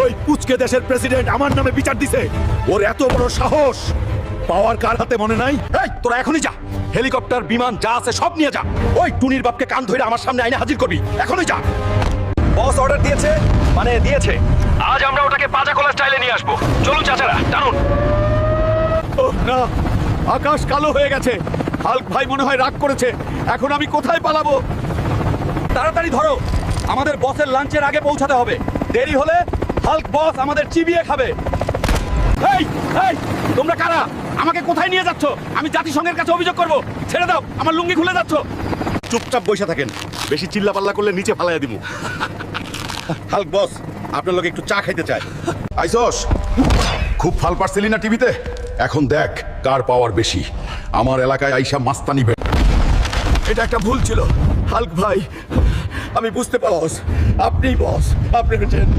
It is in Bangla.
ওই পুচকে দেশের প্রেসিডেন্ট আমার নামে বিচার দিছে। ওর এত বড় সাহস, পাওয়ার কার হাতে মনে নাই? এই তোরা এখনই যা, হেলিকপ্টার বিমান যা আছে সব নিয়ে যা। ওই টুনির বাপকে কান ধরে আমার সামনে আইনে হাজির করবি, এখনই যা। বস অর্ডার দিয়েছে, মানে দিয়েছে। আজ আমরা ওটাকে পাজা কোলা স্টাইলে নিয়ে আসবো। চলুন চাচারা, টানুন। ও না, আকাশ কালো হয়ে গেছে। হাল্ক ভাই মনে হয় রাগ করেছে। এখন আমি কোথায় পালাবো? তাড়াতাড়ি ধরো, আমাদের বসের লাঞ্চের আগে পৌঁছাতে হবে। দেরি হলে হাল্ক বস আমাদের চিবিয়ে খাবে। এই এই তোমরা কারা? আমাকে কোথায় নিয়ে যাচ্ছ? আমি জাতিসংঘের কাছে অভিযোগ করব। ছেড়ে দাও, আমার লুঙ্গি খুলে যাচ্ছ। চুপচাপ বসে থাকেন, বেশি চিল্লাপাল্লা করলে নিচে ফালাইয়া দিমু। হাল্ক বস, আপনার লোক একটু চা খাইতে চায়। আইসস, খুব ফাল পারছিলি না টিভিতে? এখন দেখ কার পাওয়ার বেশি। আমার এলাকায় আইসা মাস্তানি এটা একটা ভুল ছিল হাল্ক ভাই, আমি বুঝতে পারস। আপনিই বস, আপনি হচ্ছেন